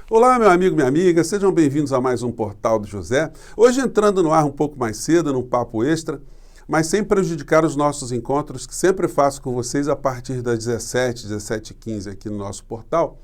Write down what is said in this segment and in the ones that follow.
Olá, meu amigo, minha amiga, sejam bem-vindos a mais um Portal do José. Hoje entrando no ar um pouco mais cedo, num papo extra, mas sem prejudicar os nossos encontros, que sempre faço com vocês a partir das 17, 17h15 aqui no nosso portal,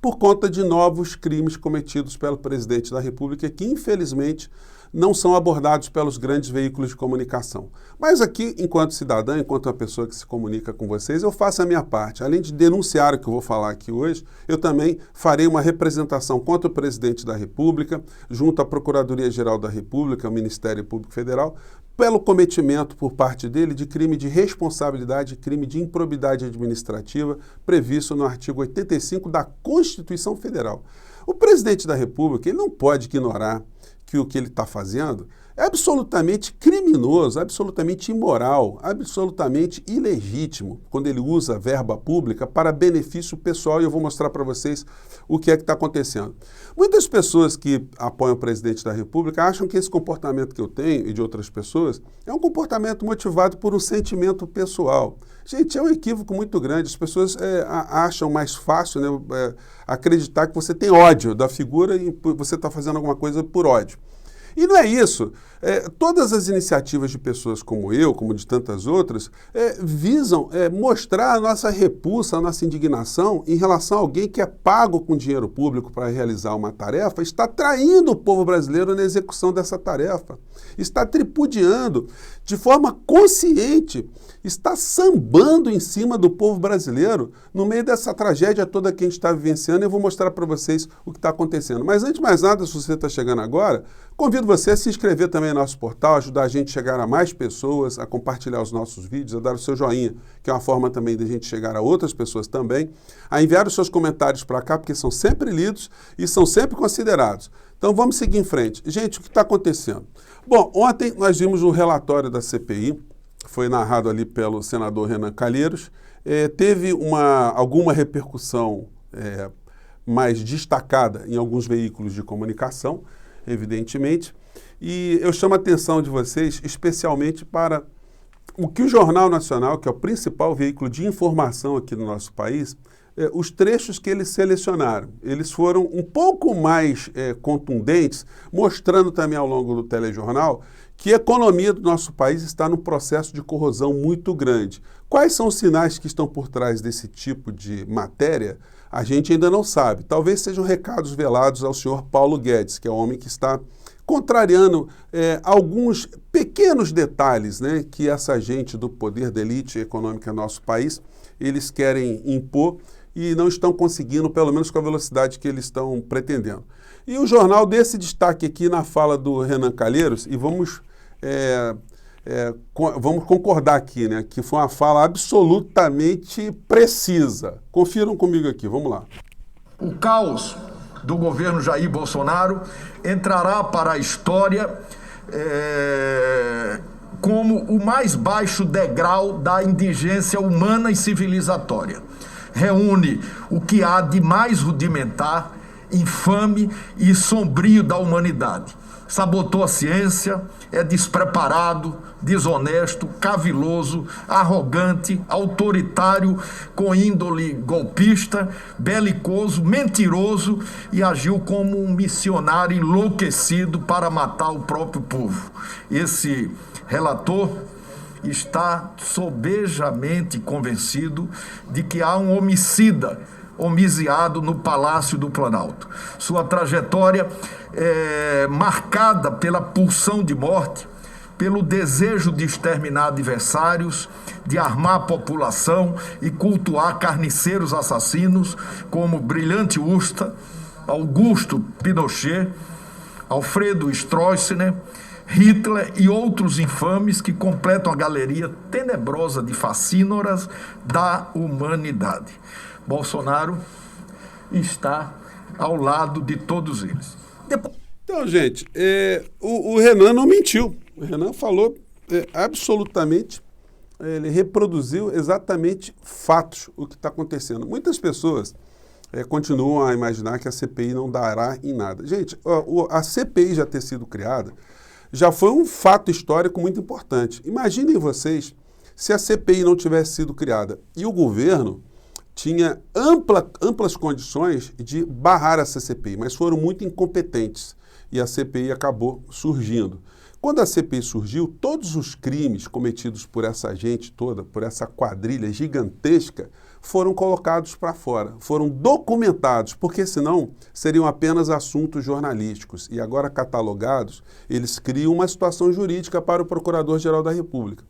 por conta de novos crimes cometidos pelo presidente da República, que infelizmente não são abordados pelos grandes veículos de comunicação. Mas aqui, enquanto cidadão, enquanto uma pessoa que se comunica com vocês, eu faço a minha parte. Além de denunciar o que eu vou falar aqui hoje, eu também farei uma representação contra o presidente da República, junto à Procuradoria-Geral da República, ao Ministério Público Federal, pelo cometimento por parte dele de crime de responsabilidade, crime de improbidade administrativa, previsto no artigo 85 da Constituição Federal. O presidente da República ele não pode ignorar que o que ele está fazendo é absolutamente criminoso, absolutamente imoral, absolutamente ilegítimo, quando ele usa verba pública para benefício pessoal, e eu vou mostrar para vocês o que é que está acontecendo. Muitas pessoas que apoiam o presidente da República acham que esse comportamento que eu tenho e de outras pessoas é um comportamento motivado por um sentimento pessoal. Gente, é um equívoco muito grande. As pessoas acham mais fácil, né, acreditar que você tem ódio da figura e você está fazendo alguma coisa por ódio. E não é isso. Todas as iniciativas de pessoas como eu, como de tantas outras, visam mostrar a nossa repulsa, a nossa indignação em relação a alguém que é pago com dinheiro público para realizar uma tarefa, está traindo o povo brasileiro na execução dessa tarefa, está tripudiando de forma consciente, está sambando em cima do povo brasileiro no meio dessa tragédia toda que a gente está vivenciando. Eu vou mostrar para vocês o que está acontecendo. Mas antes de mais nada, se você está chegando agora, convido você a se inscrever também no nosso portal, ajudar a gente a chegar a mais pessoas, a compartilhar os nossos vídeos, a dar o seu joinha, que é uma forma também de a gente chegar a outras pessoas também, a enviar os seus comentários para cá, porque são sempre lidos e são sempre considerados. Então vamos seguir em frente. Gente, o que está acontecendo? Bom, ontem nós vimos o relatório da CPI, foi narrado ali pelo senador Renan Calheiros, teve alguma repercussão mais destacada em alguns veículos de comunicação, evidentemente, e eu chamo a atenção de vocês especialmente para o que o Jornal Nacional, que é o principal veículo de informação aqui no nosso país, os trechos que eles selecionaram. Eles foram um pouco mais contundentes, mostrando também ao longo do telejornal que a economia do nosso país está num processo de corrosão muito grande. Quais são os sinais que estão por trás desse tipo de matéria? A gente ainda não sabe. Talvez sejam recados velados ao senhor Paulo Guedes, que é o homem que está contrariando alguns pequenos detalhes, né, que essa gente do poder da elite econômica do nosso país, eles querem impor e não estão conseguindo, pelo menos com a velocidade que eles estão pretendendo. E o jornal desse destaque aqui na fala do Renan Calheiros, e vamos concordar aqui, né, que foi uma fala absolutamente precisa. Confiram comigo aqui, vamos lá. O caos do governo Jair Bolsonaro entrará para a história como o mais baixo degrau da indigência humana e civilizatória. Reúne o que há de mais rudimentar, infame e sombrio da humanidade. Sabotou a ciência, é despreparado, desonesto, caviloso, arrogante, autoritário, com índole golpista, belicoso, mentiroso e agiu como um missionário enlouquecido para matar o próprio povo. Esse relator está sobejamente convencido de que há um homiciado no Palácio do Planalto. Sua trajetória é marcada pela pulsão de morte, pelo desejo de exterminar adversários, de armar a população e cultuar carniceiros assassinos como Brilhante Usta, Augusto Pinochet, Alfredo Stroessner, Hitler e outros infames que completam a galeria tenebrosa de fascínoras da humanidade. Bolsonaro está ao lado de todos eles. Então, gente, o Renan não mentiu. O Renan falou absolutamente, ele reproduziu exatamente fatos, o que está acontecendo. Muitas pessoas continuam a imaginar que a CPI não dará em nada. Gente, a CPI já ter sido criada já foi um fato histórico muito importante. Imaginem vocês se a CPI não tivesse sido criada e o governo tinha amplas condições de barrar essa CPI, mas foram muito incompetentes e a CPI acabou surgindo. Quando a CPI surgiu, todos os crimes cometidos por essa gente toda, por essa quadrilha gigantesca, foram colocados para fora, foram documentados, porque senão seriam apenas assuntos jornalísticos. E agora catalogados, eles criam uma situação jurídica para o Procurador-Geral da República.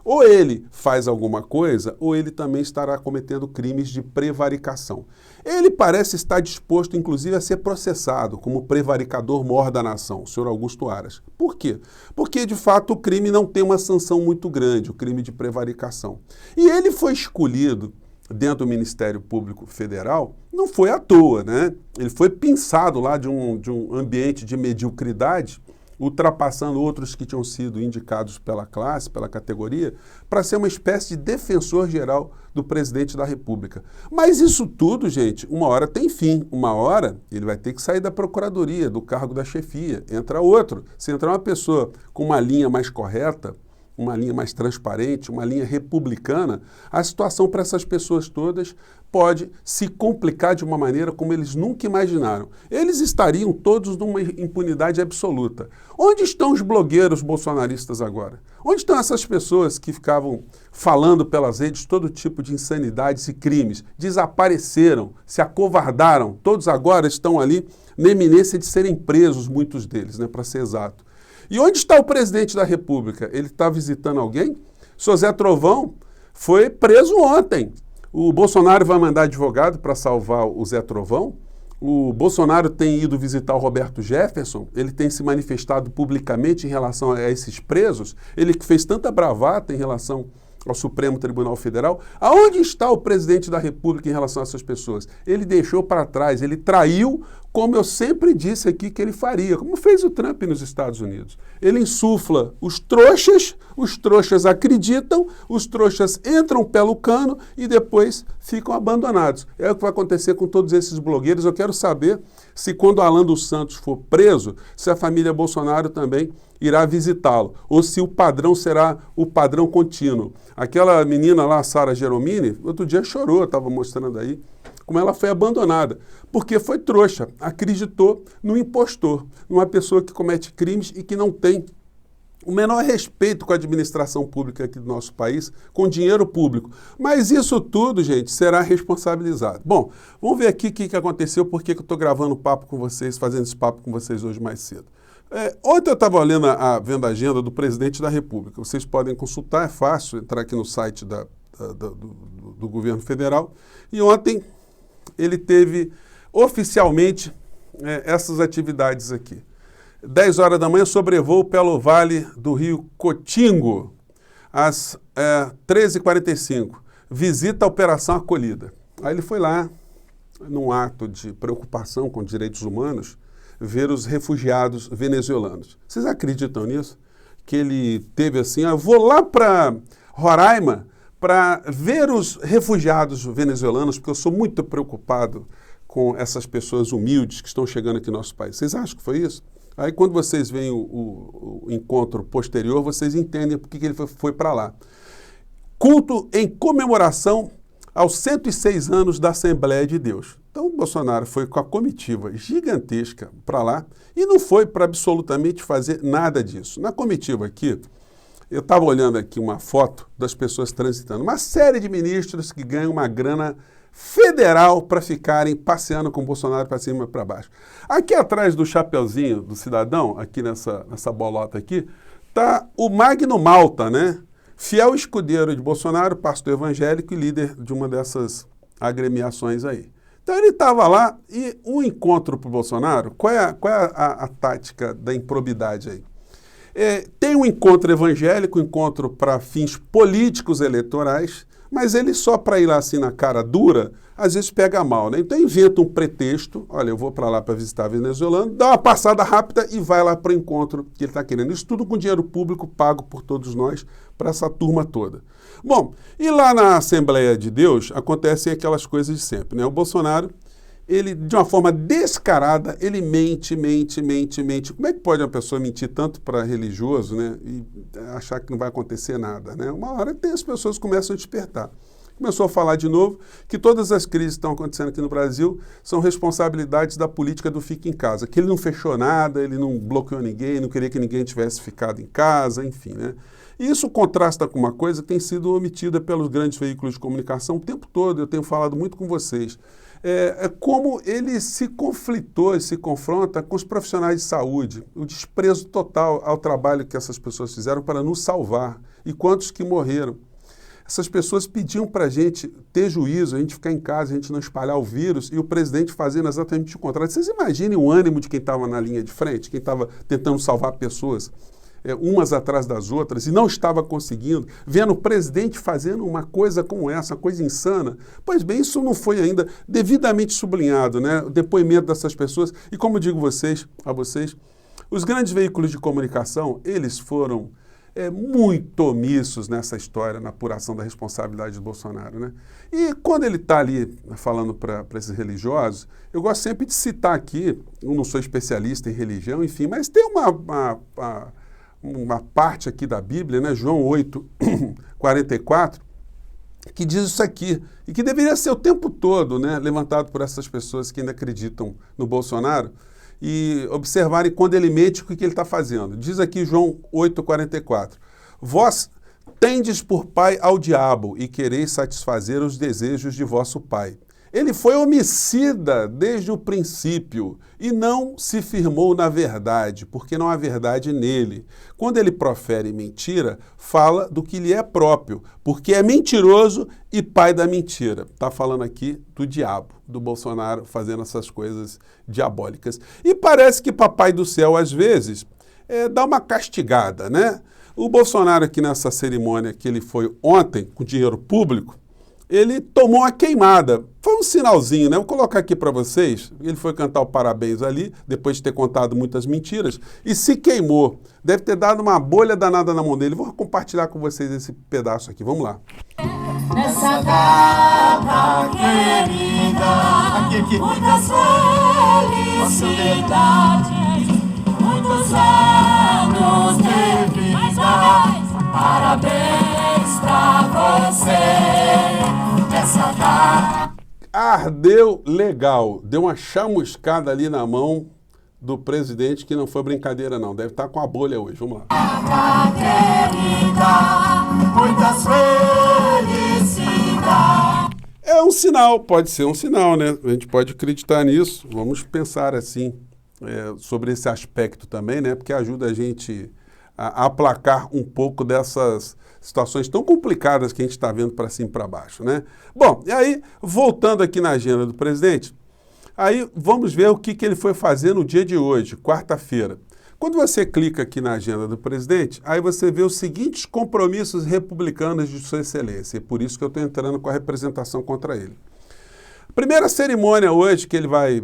Ou ele faz alguma coisa, ou ele também estará cometendo crimes de prevaricação. Ele parece estar disposto, inclusive, a ser processado como prevaricador mor da nação, o senhor Augusto Aras. Por quê? Porque, de fato, o crime não tem uma sanção muito grande, o crime de prevaricação. E ele foi escolhido dentro do Ministério Público Federal, não foi à toa, né? Ele foi pinçado lá de um ambiente de mediocridade, ultrapassando outros que tinham sido indicados pela classe, pela categoria, para ser uma espécie de defensor-geral do presidente da República. Mas isso tudo, gente, uma hora tem fim. Uma hora ele vai ter que sair da procuradoria, do cargo da chefia. Entra outro. Se entrar uma pessoa com uma linha mais correta, uma linha mais transparente, uma linha republicana, a situação para essas pessoas todas pode se complicar de uma maneira como eles nunca imaginaram. Eles estariam todos numa impunidade absoluta. Onde estão os blogueiros bolsonaristas agora? Onde estão essas pessoas que ficavam falando pelas redes todo tipo de insanidades e crimes? Desapareceram, se acovardaram, todos agora estão ali na eminência de serem presos, muitos deles, né, para ser exato. E onde está o presidente da República? Ele está visitando alguém? Seu Zé Trovão foi preso ontem. O Bolsonaro vai mandar advogado para salvar o Zé Trovão. O Bolsonaro tem ido visitar o Roberto Jefferson. Ele tem se manifestado publicamente em relação a esses presos. Ele que fez tanta bravata em relação ao Supremo Tribunal Federal. Aonde está o presidente da República em relação a essas pessoas? Ele deixou para trás, ele traiu, como eu sempre disse aqui que ele faria, como fez o Trump nos Estados Unidos. Ele insufla os trouxas acreditam, os trouxas entram pelo cano e depois ficam abandonados. É o que vai acontecer com todos esses blogueiros. Eu quero saber se quando Alan dos Santos for preso, se a família Bolsonaro também irá visitá-lo, ou se o padrão será o padrão contínuo. Aquela menina lá, Sara Geromini, outro dia chorou, estava mostrando aí, como ela foi abandonada, porque foi trouxa, acreditou no impostor, numa pessoa que comete crimes e que não tem o menor respeito com a administração pública aqui do nosso país, com dinheiro público. Mas isso tudo, gente, será responsabilizado. Bom, vamos ver aqui o que aconteceu, por que eu estou gravando papo com vocês, fazendo esse papo com vocês hoje mais cedo. Ontem eu estava vendo a agenda do presidente da República. Vocês podem consultar, é fácil, entrar aqui no site do governo federal. E ontem ele teve oficialmente essas atividades aqui. 10 horas da manhã, sobrevoo pelo Vale do Rio Cotingo, às 13h45. Visita a Operação Acolhida. Aí ele foi lá, num ato de preocupação com direitos humanos, ver os refugiados venezuelanos. Vocês acreditam nisso? Que ele teve assim, eu vou lá para Roraima para ver os refugiados venezuelanos, porque eu sou muito preocupado com essas pessoas humildes que estão chegando aqui no nosso país. Vocês acham que foi isso? Aí quando vocês veem o encontro posterior, vocês entendem por que ele foi para lá. Culto em comemoração aos 106 anos da Assembleia de Deus. Então o Bolsonaro foi com a comitiva gigantesca para lá e não foi para absolutamente fazer nada disso. Na comitiva aqui, eu estava olhando aqui uma foto das pessoas transitando. Uma série de ministros que ganham uma grana federal para ficarem passeando com o Bolsonaro para cima e para baixo. Aqui atrás do chapeuzinho do cidadão, aqui nessa bolota aqui, está o Magno Malta, né? Fiel escudeiro de Bolsonaro, pastor evangélico e líder de uma dessas agremiações aí. Então ele estava lá e um encontro para o Bolsonaro, qual é a tática da improbidade aí? Tem um encontro evangélico, um encontro para fins políticos eleitorais, mas ele só para ir lá assim na cara dura, às vezes pega mal, né? Então inventa um pretexto, olha, eu vou para lá para visitar venezuelano, dá uma passada rápida e vai lá para o encontro que ele está querendo. Isso tudo com dinheiro público pago por todos nós, para essa turma toda. Bom, e lá na Assembleia de Deus acontecem aquelas coisas de sempre, né? O Bolsonaro, ele de uma forma descarada, ele mente. Como é que pode uma pessoa mentir tanto para religioso, né? E achar que não vai acontecer nada, né? Uma hora as pessoas começam a despertar. começou a falar de novo que todas as crises que estão acontecendo aqui no Brasil são responsabilidades da política do fica em casa, que ele não fechou nada, ele não bloqueou ninguém, não queria que ninguém tivesse ficado em casa, enfim, né? E isso contrasta com uma coisa que tem sido omitida pelos grandes veículos de comunicação o tempo todo, eu tenho falado muito com vocês. É como ele se conflitou e se confronta com os profissionais de saúde, o desprezo total ao trabalho que essas pessoas fizeram para nos salvar e quantos que morreram. Essas pessoas pediam para a gente ter juízo, a gente ficar em casa, a gente não espalhar o vírus e o presidente fazendo exatamente o contrário. Vocês imaginem o ânimo de quem estava na linha de frente, quem estava tentando salvar pessoas umas atrás das outras e não estava conseguindo, vendo o presidente fazendo uma coisa como essa, uma coisa insana. Pois bem, isso não foi ainda devidamente sublinhado, né? O depoimento dessas pessoas. E como eu digo a vocês, os grandes veículos de comunicação, eles foram muito omissos nessa história, na apuração da responsabilidade do Bolsonaro, né? E quando ele está ali falando para esses religiosos, eu gosto sempre de citar aqui, eu não sou especialista em religião, enfim, mas tem uma parte aqui da Bíblia, né, João 8, 44, que diz isso aqui, e que deveria ser o tempo todo, né, levantado por essas pessoas que ainda acreditam no Bolsonaro, e observarem quando ele mente o que ele está fazendo. Diz aqui João 8, 44, vós tendes por pai ao diabo e quereis satisfazer os desejos de vosso pai. Ele foi homicida desde o princípio e não se firmou na verdade, porque não há verdade nele. Quando ele profere mentira, fala do que lhe é próprio, porque é mentiroso e pai da mentira. Está falando aqui do diabo, do Bolsonaro fazendo essas coisas diabólicas. E parece que Papai do Céu, às vezes, dá uma castigada, né? O Bolsonaro aqui nessa cerimônia que ele foi ontem, com dinheiro público, ele tomou uma queimada. Foi um sinalzinho, né? Vou colocar aqui para vocês. Ele foi cantar o parabéns ali, depois de ter contado muitas mentiras, e se queimou. Deve ter dado uma bolha danada na mão dele. Vou compartilhar com vocês esse pedaço aqui. Vamos lá. Nessa data querida, muitas felicidades, muitos anos de vida. Parabéns pra você nessa data. Ardeu legal, deu uma chamuscada ali na mão do presidente, que não foi brincadeira não, deve estar com a bolha hoje, vamos lá. Querida, muitas felicidades. É um sinal, pode ser um sinal, né? A gente pode acreditar nisso, vamos pensar assim, sobre esse aspecto também, né? Porque ajuda a gente a aplacar um pouco dessas situações tão complicadas que a gente está vendo para cima e para baixo, né? Bom, e aí, voltando aqui na agenda do presidente, aí vamos ver o que ele foi fazer no dia de hoje, quarta-feira. Quando você clica aqui na agenda do presidente, aí você vê os seguintes compromissos republicanos de Sua Excelência, e por isso que eu estou entrando com a representação contra ele. Primeira cerimônia hoje que ele vai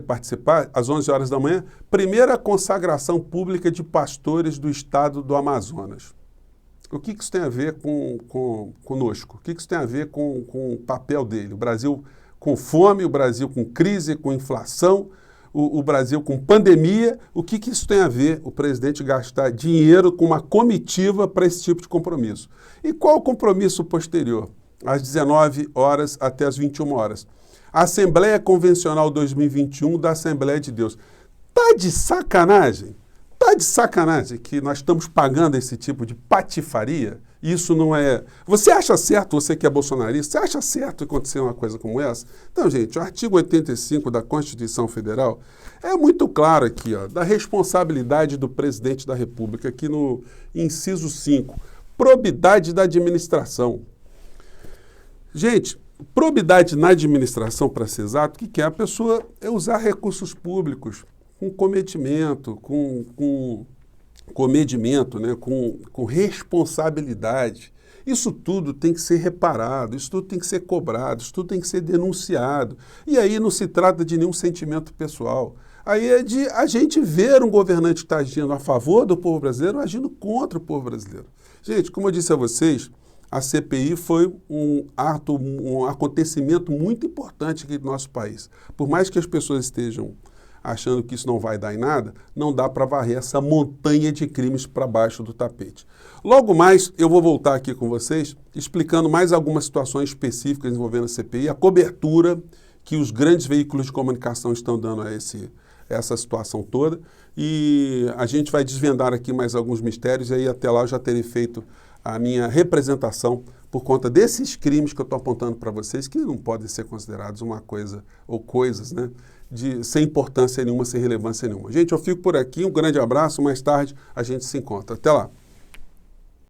participar, às 11 horas da manhã, primeira consagração pública de pastores do estado do Amazonas. O que isso tem a ver conosco? O que isso tem a ver com o papel dele? O Brasil com fome, o Brasil com crise, com inflação, o Brasil com pandemia. O que isso tem a ver o presidente gastar dinheiro com uma comitiva para esse tipo de compromisso? E qual o compromisso posterior? Às 19 horas até às 21 horas. A Assembleia Convencional 2021 da Assembleia de Deus. Tá de sacanagem? Tá de sacanagem que nós estamos pagando esse tipo de patifaria? Isso não é... Você acha certo, você que é bolsonarista, você acha certo acontecer uma coisa como essa? Então, gente, o artigo 85 da Constituição Federal é muito claro aqui, ó, da responsabilidade do presidente da República, aqui no inciso 5, probidade da administração. Gente, probidade na administração, para ser exato, o que é? A pessoa usar recursos públicos com comedimento, né? com responsabilidade. Isso tudo tem que ser reparado, isso tudo tem que ser cobrado, isso tudo tem que ser denunciado. E aí não se trata de nenhum sentimento pessoal. Aí é de a gente ver um governante que está agindo a favor do povo brasileiro ou agindo contra o povo brasileiro. Gente, como eu disse a vocês, a CPI foi um acontecimento muito importante aqui no nosso país. Por mais que as pessoas estejam achando que isso não vai dar em nada, não dá para varrer essa montanha de crimes para baixo do tapete. Logo mais, eu vou voltar aqui com vocês, explicando mais algumas situações específicas envolvendo a CPI, a cobertura que os grandes veículos de comunicação estão dando a essa situação toda, e a gente vai desvendar aqui mais alguns mistérios, e aí até lá eu já terei feito a minha representação por conta desses crimes que eu estou apontando para vocês, que não podem ser considerados uma coisa, ou coisas, né, sem importância nenhuma, sem relevância nenhuma. Gente, eu fico por aqui, um grande abraço, mais tarde a gente se encontra. Até lá!